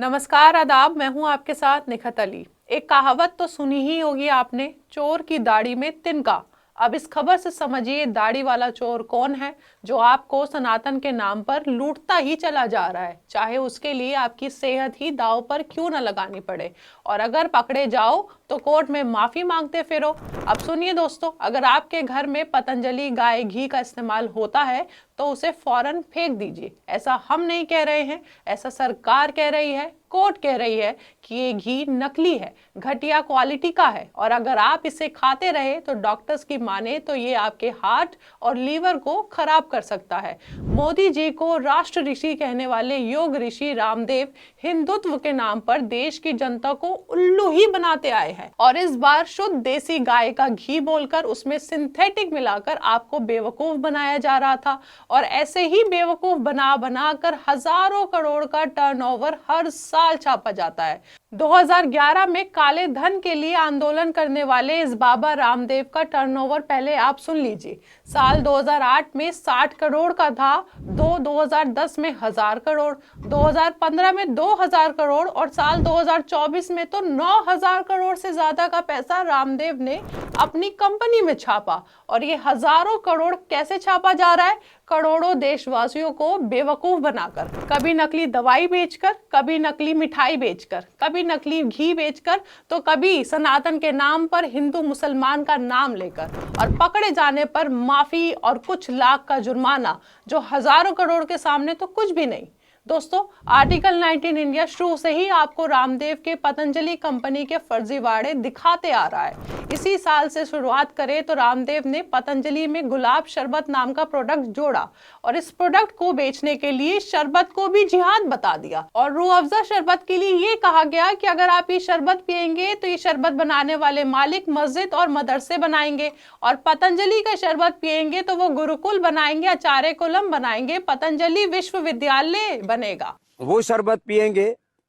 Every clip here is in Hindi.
नमस्कार, आदाब। मैं हूं आपके साथ निखत अली। एक कहावत तो सुनी ही होगी आपने, चोर की दाढ़ी में तिनका। अब इस खबर से समझिए दाढ़ी वाला चोर कौन है जो आपको सनातन के नाम पर लूटता ही चला जा रहा है, चाहे उसके लिए आपकी सेहत ही दांव पर क्यों न लगानी पड़े। और अगर पकड़े जाओ तो कोर्ट में माफी मांगते फिरो। अब सुनिए दोस्तों, अगर आपके घर में पतंजलि गाय घी का इस्तेमाल होता है तो उसे फौरन फेंक दीजिए। ऐसा हम नहीं कह रहे हैं, ऐसा सरकार कह रही है, कोर्ट कह रही है कि ये घी नकली है, घटिया क्वालिटी का है, और अगर आप इसे खाते रहे तो डॉक्टर्स की माने तो ये आपके हार्ट और लीवर को खराब कर सकता है। मोदी जी को राष्ट्र ऋषि कहने वाले योग ऋषि रामदेव हिंदुत्व के नाम पर देश की जनता को उल्लू ही बनाते आए हैं, और इस बार शुद्ध देसी गाय का घी बोलकर उसमें सिंथेटिक मिलाकर आपको बेवकूफ बनाया जा रहा था। और ऐसे ही बेवकूफ बना बना कर हजारों करोड़ का टर्नओवर हर साल छापा जाता है। 2011 में काले धन के लिए आंदोलन करने वाले इस बाबा रामदेव का टर्नओवर पहले आप सुन लीजिए। साल 2008 में 60 करोड़ का था, 2010 में 1000 करोड़, 2015 में 2000 करोड़ और साल 2024 में तो 9000 करोड़ से ज्यादा का पैसा रामदेव ने अपनी कंपनी में छापा। और ये हजारों करोड़ कैसे छापा जा रहा है? करोड़ों देशवासियों को बेवकूफ बनाकर, कभी नकली दवाई बेचकर, कभी नकली मिठाई बेचकर, कभी नकली घी बेचकर, तो कभी सनातन के नाम पर हिंदू मुसलमान का नाम लेकर, और पकड़े जाने पर माफी और कुछ लाख का जुर्माना, जो हजारों करोड़ के सामने तो कुछ भी नहीं। दोस्तों, आर्टिकल 19 इंडिया शुरू से ही आपको रामदेव के पतंजलि कंपनी के फर्जीवाड़े दिखाते आ रहा है। इसी साल से शुरुआत करें तो रामदेव ने पतंजलि में गुलाब शरबत नाम का प्रोडक्ट जोड़ा, और इस प्रोडक्ट को बेचने के लिए शरबत को भी जिहाद बता दिया। और रूह अफ़ज़ा शरबत के लिए ये कहा गया कि अगर आप ये शरबत पिएंगे तो ये शरबत बनाने वाले मालिक मस्जिद और मदरसे बनाएंगे, और पतंजलि का शरबत पिएंगे तो वो गुरुकुल बनाएंगे, आचार्य कुलम बनाएंगे, पतंजलि विश्वविद्यालय बनेगा। वो शरबत पिएंगे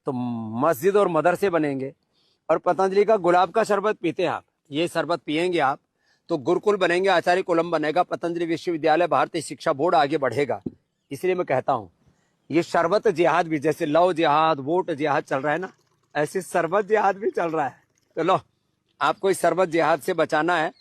तो मस्जिद और मदरसे बनेंगे, और पतंजलि का गुलाब का शरबत पीते हैं आप, ये शरबत पिएंगे आप तो गुरुकुल बनेंगे, आचार्य कुलम बनेगा, पतंजलि विश्वविद्यालय, भारतीय शिक्षा बोर्ड आगे बढ़ेगा। इसलिए मैं कहता हूँ ये शरबत जिहाद भी, जैसे लव जिहाद, वोट जिहाद चल रहा है ना, ऐसे शरबत जिहाद भी चल रहा है। तो लो, आपको इस शरबत जिहाद से बचाना है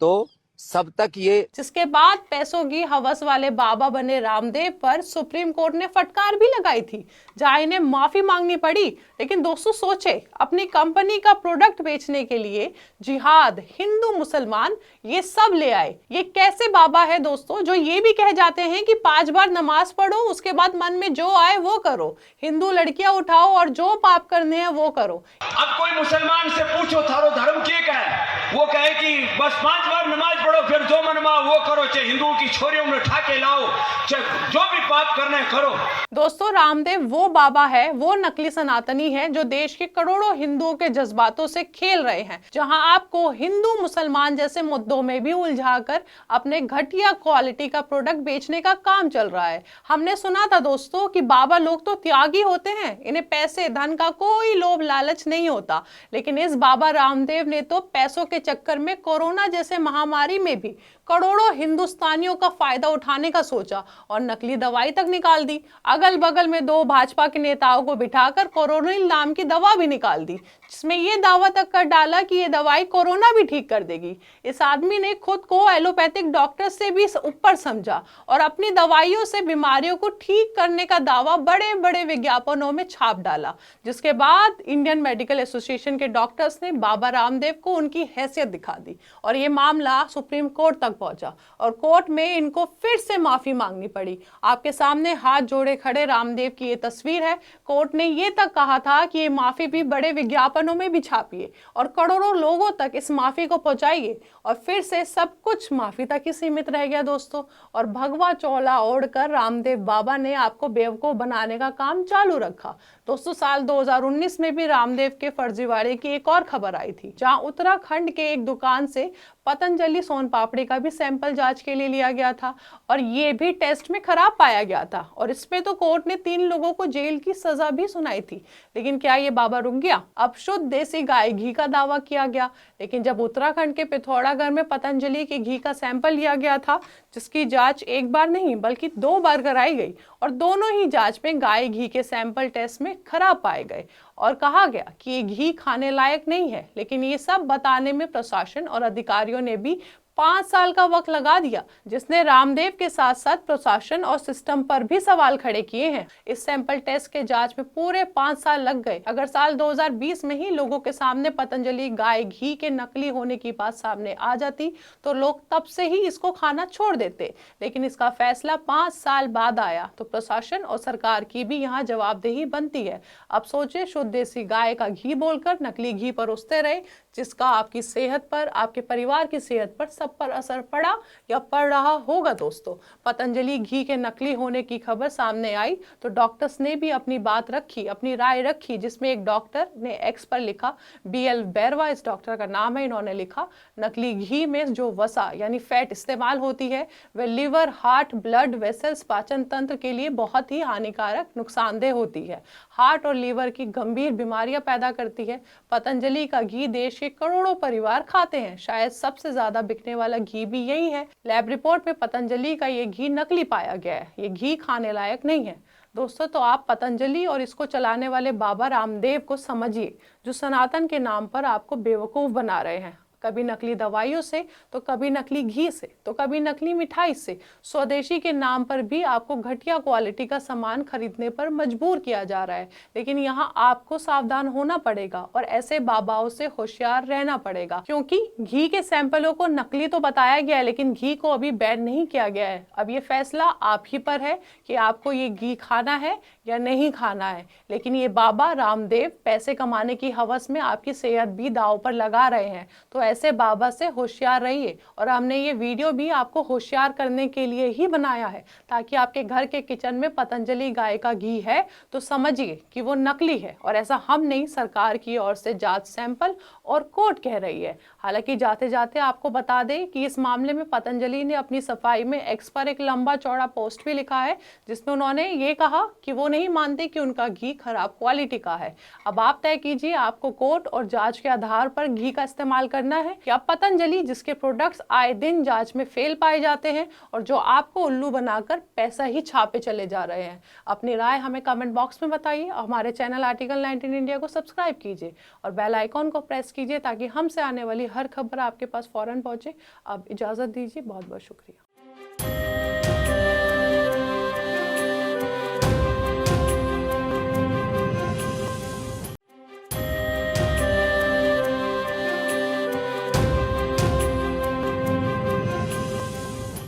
तो सब तक ये। जिसके बाद पैसों की हवस वाले बाबा बने रामदेव पर सुप्रीम कोर्ट ने फटकार भी लगाई थी, जहां इन्हें माफी मांगनी पड़ी। लेकिन दोस्तों सोचे, अपनी कंपनी का प्रोडक्ट बेचने के लिए जिहाद, हिंदू मुसलमान ये सब ले आए। ये कैसे बाबा है दोस्तों जो ये भी कह जाते हैं कि 5 बार नमाज पढ़ो, उसके बाद मन में जो आए वो करो, हिंदू लड़कियां उठाओ और जो पाप करने हैं वो करो। अब कोई मुसलमान से पूछो थारो धर्म क्या है, वो कहे कि बस 5 बार नमाज पढ़ो, फिर जो मनवा वो करो, चाहे हिंदुओं की छोरियों में उठा के लाओ, चाहे जो भी पाप करना है करो। दोस्तों, रामदेव वो बाबा है, वो नकली सनातनी है जो देश के करोड़ों हिंदुओं के जज्बातों से खेल रहे हैं, जहां आपको हिंदू मुसलमान जैसे मुद्दों में भी उलझाकर अपने घटिया क्वालिटी का प्रोडक्ट बेचने का काम चल रहा है। हमने सुना था दोस्तों कि बाबा लोग तो त्यागी होते हैं, इन्हें पैसे धन का कोई लोभ लालच नहीं होता। लेकिन इस बाबा रामदेव ने तो पैसों के चक्कर में कोरोना जैसे महामारी में भी करोड़ों हिंदुस्तानियों का फायदा उठाने का सोचा, और नकली दवाई तक निकाल दी। अगल बगल में 2 भाजपा के नेताओं को बिठाकर कोरोनिल नाम की दवा भी निकाल दी, जिसमें यह दावा तक कर डाला कि यह दवाई कोरोना भी ठीक कर देगी। इस आदमी ने खुद को एलोपैथिक डॉक्टर से भी ऊपर समझा और अपनी दवाइयों से बीमारियों को ठीक करने का दावा बड़े बड़े विज्ञापनों में छाप डाला, जिसके बाद इंडियन मेडिकल एसोसिएशन के डॉक्टर्स ने बाबा रामदेव को उनकी हैसियत दिखा दी, और यह मामला सुप्रीम कोर्ट तक पहुंचा, और कोर्ट में इनको फिर से माफी मांगनी पड़ी। आपके सामने हाथ जोड़े खड़े रामदेव की ये तस्वीर है। कोर्ट ने ये तक कहा था कि ये माफी भी बड़े विज्ञापनों में भी छापिए और करोड़ों लोगों तक इस माफी को पहुंचाइए, और फिर से सब कुछ माफी तक ही सीमित रह गया दोस्तों। और भगवा चोला ओढ़कर रामदेव बाबा ने आपको बेवकूफ बनाने का काम चालू रखा। दोस्तों, साल 2019 में भी रामदेव के फर्जीवाड़े की एक और खबर आई थी, जहां उत्तराखंड के एक दुकान से पतंजलि सोन पापड़ी का भी सैंपल जांच के लिए लिया गया था, और ये भी टेस्ट में खराब पाया गया था, और इसमें तो कोर्ट ने 3 लोगों को जेल की सजा भी सुनाई थी। लेकिन क्या ये बाबा रुक गया? अब शुद्ध देसी गाय घी का दावा किया गया, लेकिन जब उत्तराखंड के पिथौरागढ़ में पतंजलि के घी का सैंपल लिया गया था, जिसकी जांच एक बार नहीं बल्कि 2 बार कराई गई, और दोनों ही जांच में गाय घी के सैंपल टेस्ट में खराब पाए गए और कहा गया कि ये घी खाने लायक नहीं है। लेकिन ये सब बताने में प्रशासन और अधिकारियों ने भी 5 साल का वक्त लगा दिया, जिसने रामदेव के साथ साथ प्रशासन और सिस्टम पर भी सवाल खड़े किए हैं। इस सैंपल टेस्ट के जांच में पूरे 5 साल लग गए। अगर साल 2020 में ही लोगों के सामने पतंजलि गाय घी के नकली होने की बात सामने आ जाती तो लोग तब से ही इसको खाना छोड़ देते। लेकिन इसका फैसला 5 साल बाद आया तो प्रशासन और सरकार की भी यहाँ जवाबदेही बनती है। अब सोचे, शुद्ध देसी गाय का घी बोलकर नकली घी परोसते रहे, जिसका आपकी सेहत पर, आपके परिवार की सेहत पर, सब पर असर पड़ा या पड़ रहा होगा। दोस्तों, पतंजलि घी के नकली होने की खबर सामने आई तो डॉक्टर्स ने भी अपनी बात रखी, अपनी राय रखी, जिसमें एक डॉक्टर ने एक्स पर लिखा, BL बैरवा इस डॉक्टर का नाम है, इन्होंने लिखा, नकली घी में जो वसा यानी फैट इस्तेमाल होती है वह लिवर, हार्ट, ब्लड वेसल्स, पाचन तंत्र के लिए बहुत ही हानिकारक, नुकसानदेह होती है। हार्ट और लीवर की गंभीर बीमारियां पैदा करती है। पतंजलि का घी देश के करोड़ों परिवार खाते हैं। शायद सबसे ज्यादा बिकने वाला घी भी यही है। लैब रिपोर्ट में पतंजलि का ये घी नकली पाया गया है। ये घी खाने लायक नहीं है। दोस्तों, तो आप पतंजलि और इसको चलाने वाले बाबा रामदेव को समझिए, जो सनातन के नाम पर आपको बेवकूफ बना रहे हैं। कभी नकली दवाइयों से, तो कभी नकली घी से, तो कभी नकली मिठाई से। स्वदेशी के नाम पर भी आपको घटिया क्वालिटी का सामान खरीदने पर मजबूर किया जा रहा है। लेकिन यहाँ आपको सावधान होना पड़ेगा और ऐसे बाबाओं से होशियार रहना पड़ेगा, क्योंकि घी के सैंपलों को नकली तो बताया गया है, लेकिन घी को अभी बैन नहीं किया गया है। अब ये फैसला आप ही पर है कि आपको ये घी खाना है या नहीं खाना है। लेकिन ये बाबा रामदेव पैसे कमाने की हवस में आपकी सेहत भी दांव पर लगा रहे हैं। तो ऐसे बाबा से होशियार रहिए। और हमने ये वीडियो भी आपको होशियार करने के लिए ही बनाया है, ताकि आपके घर के किचन में पतंजलि गाय का घी है तो समझिए कि वो नकली है। और ऐसा हम नहीं, सरकार की ओर से जांच, सैंपल और कोर्ट कह रही है। हालांकि जाते जाते आपको बता दें कि इस मामले में पतंजलि ने अपनी सफाई में एक्स पर एक लंबा चौड़ा पोस्ट भी लिखा है, जिसमें उन्होंने ये कहा कि वो नहीं मानते कि उनका घी खराब क्वालिटी का है। अब आप तय कीजिए, आपको कोर्ट और जांच के आधार पर घी का इस्तेमाल करना है या पतंजलि, जिसके प्रोडक्ट्स आए दिन जांच में फेल पाए जाते हैं और जो आपको उल्लू बनाकर पैसा ही छापे चले जा रहे हैं। अपनी राय हमें कमेंट बॉक्स में बताइए। हमारे चैनल आर्टिकल 19 इंडिया को सब्सक्राइब कीजिए और बेल आइकॉन को प्रेस कीजिए, ताकि हमसे आने वाली हर खबर आपके पास फौरन पहुंचे। अब इजाजत दीजिए, बहुत बहुत शुक्रिया।